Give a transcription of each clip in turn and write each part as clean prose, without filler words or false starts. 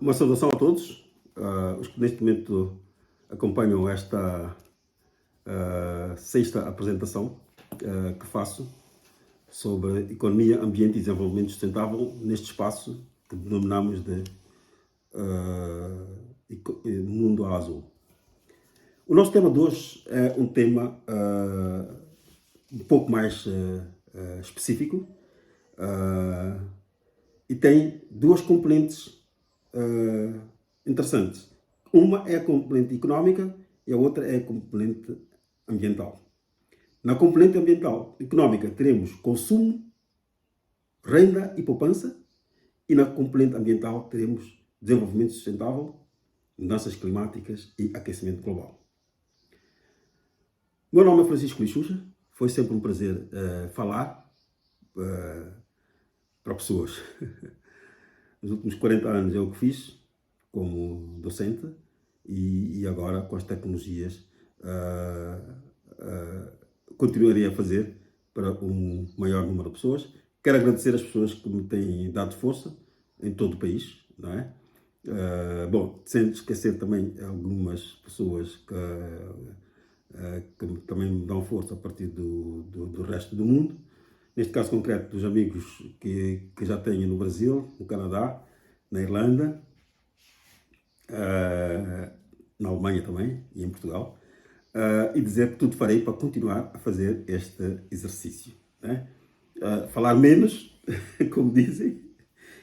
Uma saudação a todos, os que neste momento acompanham esta sexta apresentação que faço sobre economia, ambiente e desenvolvimento sustentável neste espaço que denominamos de Mundo Azul. O nosso tema de hoje é um tema um pouco mais específico e tem duas componentes interessantes. Uma é a componente económica e a outra é a componente ambiental. Na componente ambiental económica teremos consumo, renda e poupança, e na componente ambiental teremos desenvolvimento sustentável, mudanças climáticas e aquecimento global. O meu nome é Francisco Lixuxa, foi sempre um prazer falar para pessoas. Nos últimos 40 anos é o que fiz como docente e agora com as tecnologias continuarei a fazer para um maior número de pessoas. Quero agradecer as pessoas que me têm dado força em todo o país, não é? Sem esquecer também algumas pessoas que também me dão força a partir do resto do mundo. Neste caso concreto, dos amigos que já tenho no Brasil, no Canadá, na Irlanda, na Alemanha também e em Portugal, e dizer que tudo farei para continuar a fazer este exercício. Né? Falar menos, como dizem,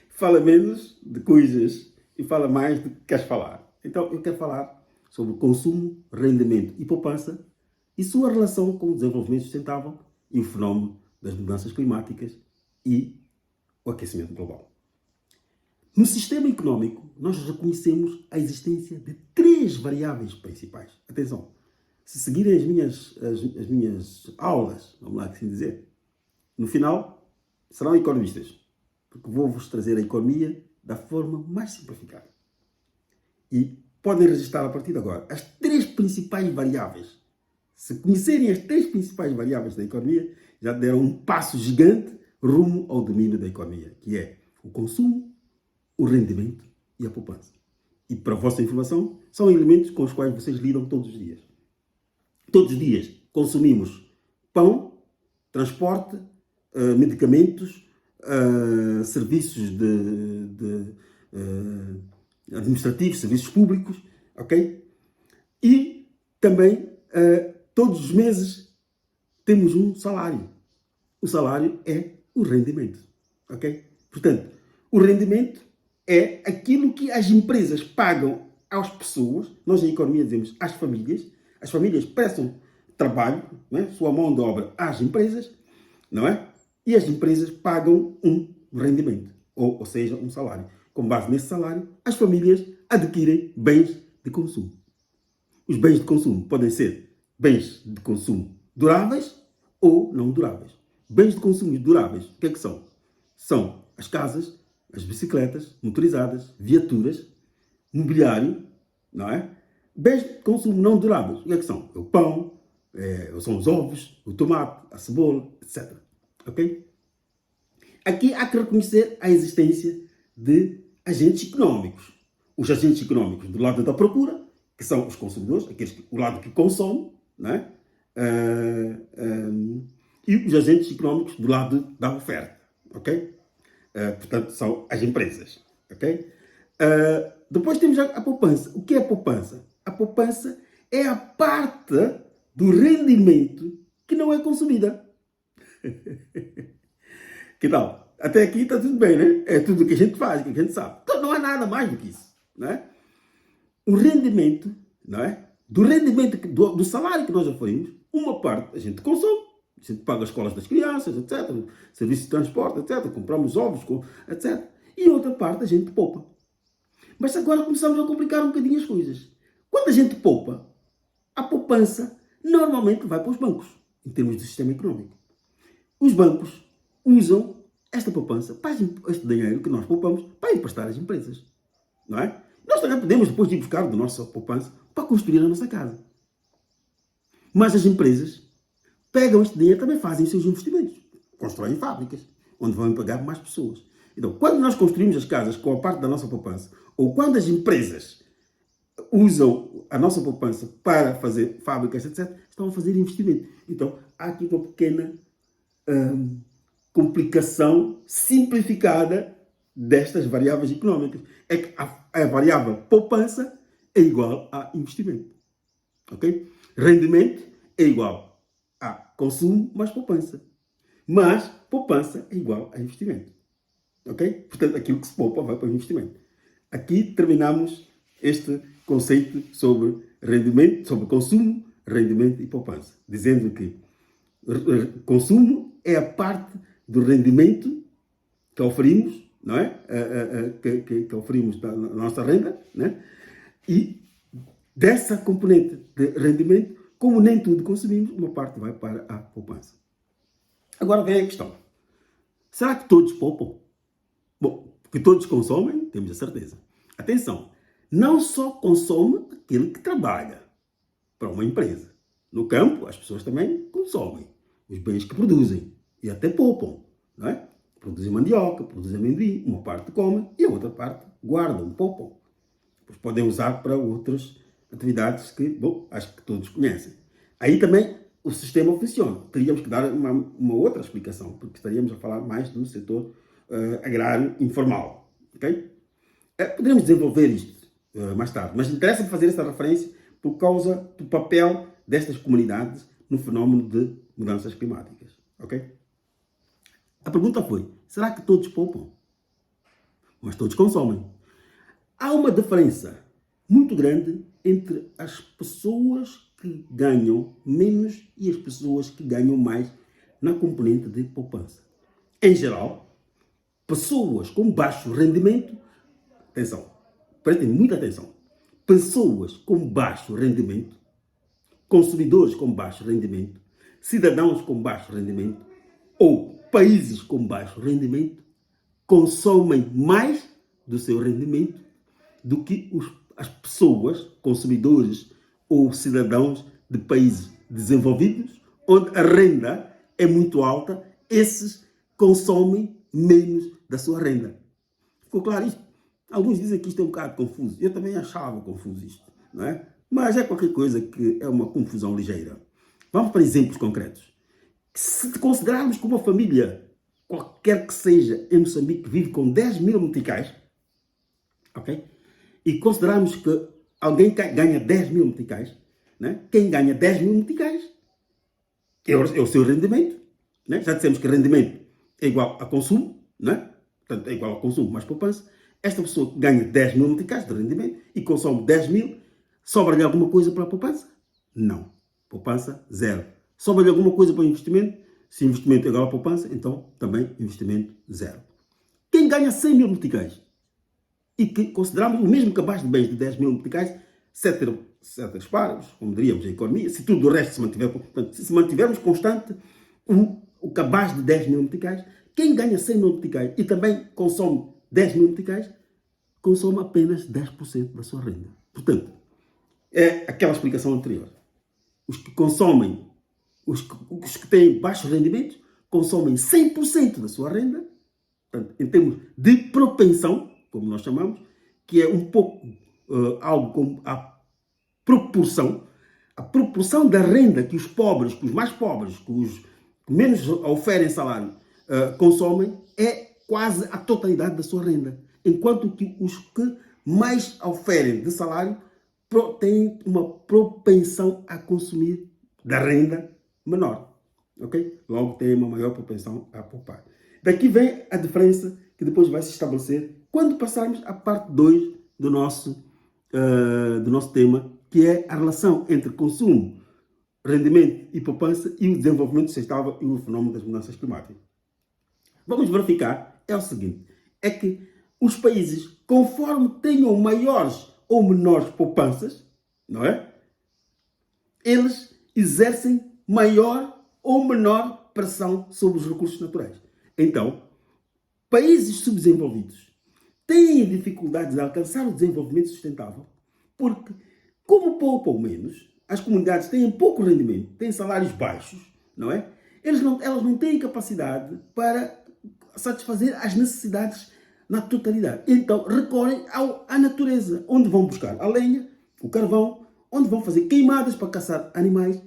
fala menos de coisas e fala mais do que queres falar. Então eu quero falar sobre consumo, rendimento e poupança e sua relação com o desenvolvimento sustentável e o fenómeno das mudanças climáticas e o aquecimento global. No sistema económico, nós reconhecemos a existência de três variáveis principais. Atenção, se seguirem as minhas aulas, vamos lá assim dizer, no final serão economistas, porque vou-vos trazer a economia da forma mais simplificada. E podem registrar a partir de agora as três principais variáveis. Se conhecerem as três principais variáveis da economia, já deram um passo gigante rumo ao domínio da economia, que é o consumo, o rendimento e a poupança. E, para a vossa informação, são elementos com os quais vocês lidam todos os dias. Todos os dias consumimos pão, transporte, medicamentos, serviços administrativos, serviços públicos, ok? E também todos os meses temos um salário. O salário é o rendimento, ok? Portanto, o rendimento é aquilo que as empresas pagam às pessoas, nós em economia dizemos às famílias. As famílias prestam trabalho, não é? Sua mão de obra às empresas, não é? E as empresas pagam um rendimento, ou seja, um salário. Com base nesse salário, as famílias adquirem bens de consumo. Os bens de consumo podem ser bens de consumo duráveis ou não duráveis. Bens de consumo duráveis, o que é que são? São as casas, as bicicletas motorizadas, viaturas, mobiliário, não é? Bens de consumo não duráveis, o que é que são? É o pão, são os ovos, o tomate, a cebola, etc. Ok? Aqui há que reconhecer a existência de agentes económicos. Os agentes económicos do lado da procura, que são os consumidores, o lado que consome, não é? E os agentes económicos do lado da oferta, ok? Portanto, são as empresas, ok? Depois temos a poupança. O que é a poupança? A poupança é a parte do rendimento que não é consumida. Que tal? Até aqui está tudo bem, né? É tudo o que a gente faz, que a gente sabe. Então não há nada mais do que isso, não é? O rendimento, não é? Do rendimento, do salário que nós oferimos, uma parte a gente consome, a gente paga as escolas das crianças, etc. Serviços de transporte, etc. Compramos ovos, etc. E outra parte a gente poupa. Mas agora começamos a complicar um bocadinho as coisas. Quando a gente poupa, a poupança normalmente vai para os bancos, em termos de sistema económico. Os bancos usam esta poupança, este dinheiro que nós poupamos, para emprestar às empresas. Não é? Nós também podemos depois ir buscar da nossa poupança para construir a nossa casa. Mas as empresas pegam este dinheiro e também fazem os seus investimentos. Constroem fábricas, onde vão empregar mais pessoas. Então, quando nós construímos as casas com a parte da nossa poupança, ou quando as empresas usam a nossa poupança para fazer fábricas, etc., estão a fazer investimento. Então, há aqui uma pequena complicação simplificada destas variáveis económicas. É que a variável poupança é igual a investimento. Ok? Rendimento é igual a consumo mais poupança. Mas poupança é igual a investimento. Ok? Portanto, aquilo que se poupa vai para o investimento. Aqui terminamos este conceito sobre rendimento, sobre consumo, rendimento e poupança. Dizendo que consumo é a parte do rendimento que oferimos, não é? Que oferimos na nossa renda, né? E dessa componente de rendimento, como nem tudo consumimos, uma parte vai para a poupança. Agora vem a questão. Será que todos poupam? Bom, que todos consomem, temos a certeza. Atenção, não só consome aquele que trabalha para uma empresa. No campo, as pessoas também consomem os bens que produzem e até poupam, não é? Produzem mandioca, produzem amendoim, uma parte comem e a outra parte guardam, poupam. Depois podem usar para outras atividades que, bom, acho que todos conhecem. Aí também o sistema funciona. Teríamos que dar uma outra explicação, porque estaríamos a falar mais do setor agrário informal. Okay? Poderíamos desenvolver isto mais tarde, mas interessa fazer essa referência por causa do papel destas comunidades no fenómeno de mudanças climáticas. Okay? A pergunta foi, será que todos poupam? Mas todos consomem. Há uma diferença muito grande entre as pessoas que ganham menos e as pessoas que ganham mais na componente de poupança. Em geral, pessoas com baixo rendimento, atenção, prestem muita atenção, pessoas com baixo rendimento, consumidores com baixo rendimento, cidadãos com baixo rendimento ou países com baixo rendimento consomem mais do seu rendimento do que as pessoas, consumidores ou cidadãos de países desenvolvidos, onde a renda é muito alta, esses consomem menos da sua renda. Ficou claro isto? Alguns dizem que isto é um bocado confuso. Eu também achava confuso isto, não é? Mas é qualquer coisa que é uma confusão ligeira. Vamos para exemplos concretos. Se considerarmos que uma família, qualquer que seja, em Moçambique, vive com 10 mil meticais, ok? E considerarmos que alguém ganha 10 mil meticais, né? Quem ganha 10 mil meticais é o seu rendimento. Né? Já dissemos que rendimento é igual a consumo, né? Portanto, é igual a consumo mais poupança. Esta pessoa ganha 10 mil meticais de rendimento e consome 10 mil, sobra-lhe alguma coisa para a poupança? Não. Poupança, zero. Sobra-lhe alguma coisa para o investimento? Se investimento é igual a poupança, então também investimento, zero. Quem ganha 100 mil meticais e que consideramos o mesmo cabaz de bens de 10 mil meticais, ceteris paribus, como diríamos em economia, se tudo o resto se mantiver, portanto, se mantivermos constante o cabaz de 10 mil meticais, quem ganha 100 mil meticais e também consome 10 mil meticais, consome apenas 10% da sua renda. Portanto, é aquela explicação anterior. Os que consomem, os que têm baixos rendimentos, consomem 100% da sua renda, portanto, em termos de propensão, como nós chamamos, que é um pouco algo como a proporção da renda que os pobres, que os mais pobres, que os que menos oferem salário, consomem, é quase a totalidade da sua renda. Enquanto que os que mais oferem de salário têm uma propensão a consumir da renda menor. Ok? Logo têm uma maior propensão a poupar. Daqui vem a diferença que depois vai se estabelecer quando passarmos à parte 2 do nosso tema, que é a relação entre consumo, rendimento e poupança e o desenvolvimento sustentável e o fenómeno das mudanças climáticas. Vamos verificar, é o seguinte, é que os países, conforme tenham maiores ou menores poupanças, não é? Eles exercem maior ou menor pressão sobre os recursos naturais. Então, países subdesenvolvidos têm dificuldades de alcançar o desenvolvimento sustentável porque, como poupam menos, as comunidades têm pouco rendimento, têm salários baixos, não é? Elas não têm capacidade para satisfazer as necessidades na totalidade. Então recorrem à natureza, onde vão buscar a lenha, o carvão, onde vão fazer queimadas para caçar animais,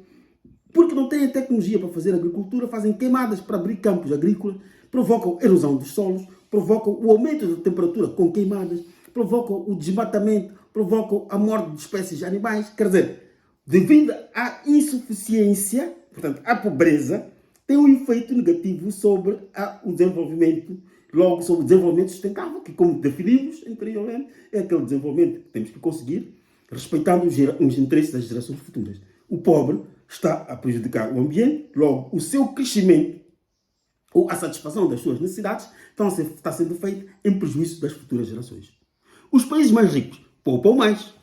porque não têm tecnologia para fazer agricultura, fazem queimadas para abrir campos agrícolas, provocam erosão dos solos, provocam o aumento da temperatura com queimadas, provocam o desmatamento, provocam a morte de espécies de animais. Quer dizer, devido à insuficiência, portanto, à pobreza, tem um efeito negativo sobre o desenvolvimento, logo sobre o desenvolvimento sustentável, que, como definimos anteriormente, é aquele desenvolvimento que temos que conseguir, respeitando os interesses das gerações futuras. O pobre está a prejudicar o ambiente, logo o seu crescimento ou a satisfação das suas necessidades está sendo feito em prejuízo das futuras gerações. Os países mais ricos poupam mais,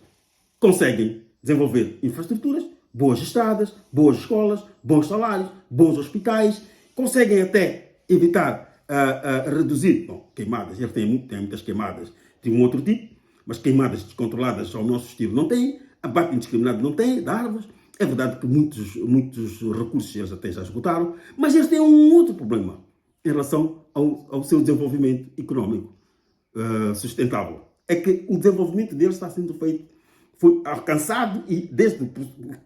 conseguem desenvolver infraestruturas, boas estradas, boas escolas, bons salários, bons hospitais, conseguem até evitar, reduzir, queimadas, eles têm muitas queimadas de um outro tipo, mas queimadas descontroladas ao nosso estilo não têm, abate indiscriminado não têm, de árvores. É verdade que muitos recursos eles até já esgotaram, mas eles têm um outro problema em relação ao seu desenvolvimento económico sustentável. É que o desenvolvimento deles está sendo feito, foi alcançado, e desde que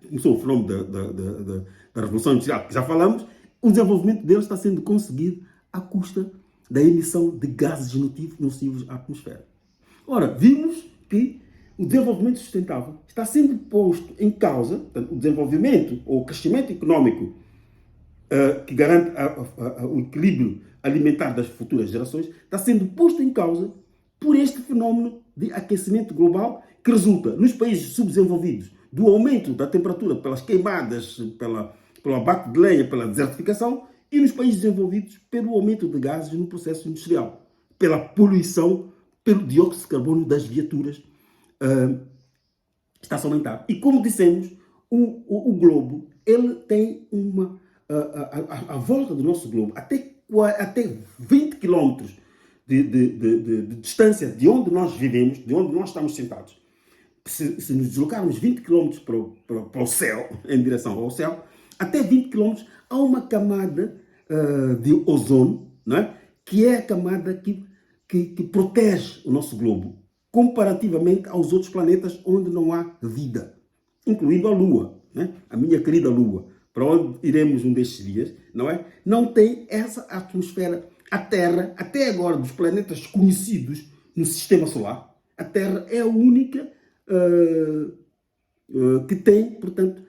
começou o fenômeno da Revolução Industrial, que já falamos, o desenvolvimento deles está sendo conseguido à custa da emissão de gases nocivos à atmosfera. Ora, vimos que o desenvolvimento sustentável está sendo posto em causa, portanto, o desenvolvimento ou o crescimento económico que garante o equilíbrio alimentar das futuras gerações, está sendo posto em causa por este fenómeno de aquecimento global que resulta nos países subdesenvolvidos do aumento da temperatura pelas queimadas, pelo abate de lenha, pela desertificação, e nos países desenvolvidos pelo aumento de gases no processo industrial, pela poluição, pelo dióxido de carbono das viaturas, está-se a aumentar. E como dissemos, o globo, ele tem a volta do nosso globo, até 20 km de distância de onde nós vivemos, de onde nós estamos sentados. Se nos deslocarmos 20 km para o céu, em direção ao céu, até 20 km há uma camada de ozono, não é? Que é a camada que protege o nosso globo, comparativamente aos outros planetas onde não há vida, incluindo a Lua, né? A minha querida Lua, para onde iremos um destes dias, não é? Não tem essa atmosfera. A Terra, até agora, dos planetas conhecidos no Sistema Solar, a Terra é a única que tem, portanto,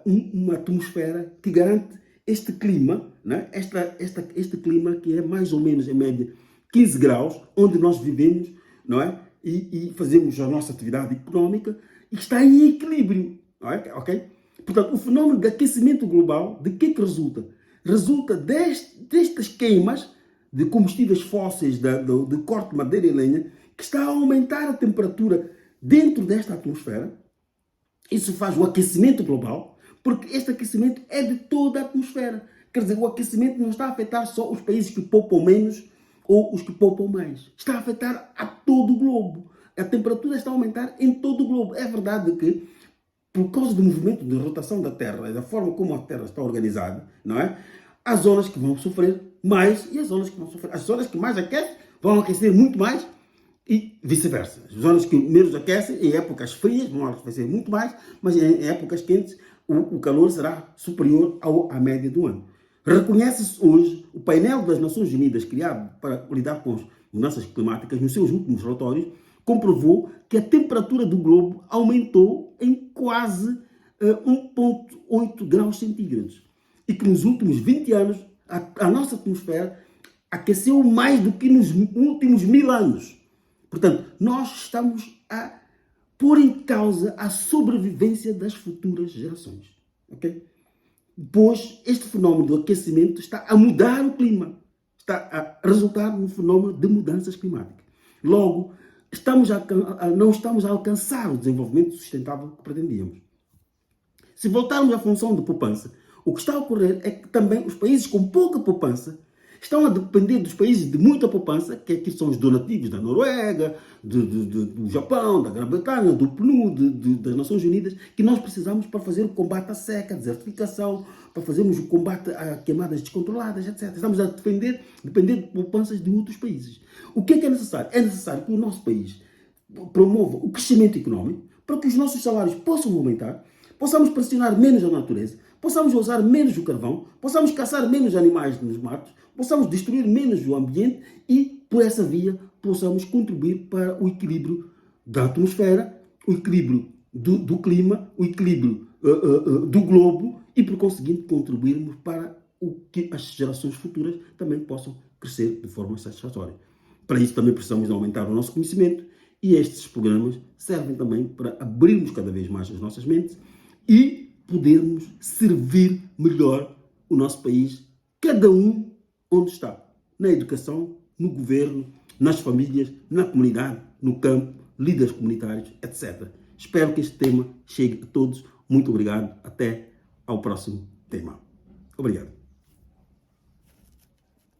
uma atmosfera que garante este clima, né? Este clima que é mais ou menos, em média, 15 graus, onde nós vivemos, não é? E fazemos a nossa atividade económica, e está em equilíbrio, não é? Okay? Portanto, o fenómeno de aquecimento global, de que resulta? Resulta destas queimas de combustíveis fósseis, de corte de madeira e lenha, que está a aumentar a temperatura dentro desta atmosfera. Isso faz o aquecimento global, porque este aquecimento é de toda a atmosfera. Quer dizer, o aquecimento não está a afetar só os países que poupam menos ou os que poupam mais. Está a afetar a todo o globo. A temperatura está a aumentar em todo o globo. É verdade que, por causa do movimento de rotação da Terra e da forma como a Terra está organizada, não é? Há zonas que vão sofrer mais e as zonas que vão sofrer. As zonas que mais aquecem vão aquecer muito mais e vice-versa. As zonas que menos aquecem, em épocas frias, vão aquecer muito mais, mas em épocas quentes o calor será superior à média do ano. Reconhece-se hoje o painel das Nações Unidas, criado para lidar com as mudanças climáticas, nos seus últimos relatórios, comprovou que a temperatura do globo aumentou em quase 1,8 graus centígrados. E que nos últimos 20 anos a nossa atmosfera aqueceu mais do que nos últimos 1000 anos. Portanto, nós estamos a pôr em causa a sobrevivência das futuras gerações. Ok? Pois este fenómeno do aquecimento está a mudar o clima. Está a resultar num fenómeno de mudanças climáticas. Logo, não estamos a alcançar o desenvolvimento sustentável que pretendíamos. Se voltarmos à função de poupança, o que está a ocorrer é que também os países com pouca poupança estão a depender dos países de muita poupança, que aqui são os donativos da Noruega, do Japão, da Grã-Bretanha, do PNUD, das Nações Unidas, que nós precisamos para fazer o combate à seca, a desertificação, para fazermos o combate a queimadas descontroladas, etc. Estamos a depender de poupanças de outros países. O que é necessário? É necessário que o nosso país promova o crescimento econômico para que os nossos salários possam aumentar, possamos pressionar menos a natureza, possamos usar menos o carvão, possamos caçar menos animais nos matos, possamos destruir menos o ambiente e, por essa via, possamos contribuir para o equilíbrio da atmosfera, o equilíbrio do clima, o equilíbrio do globo e, por conseguinte, contribuirmos para o que as gerações futuras também possam crescer de forma satisfatória. Para isso também precisamos aumentar o nosso conhecimento e estes programas servem também para abrirmos cada vez mais as nossas mentes e podermos servir melhor o nosso país, cada um onde está, na educação, no governo, nas famílias, na comunidade, no campo, líderes comunitários, etc. Espero que este tema chegue a todos. Muito obrigado. Até ao próximo tema. Obrigado.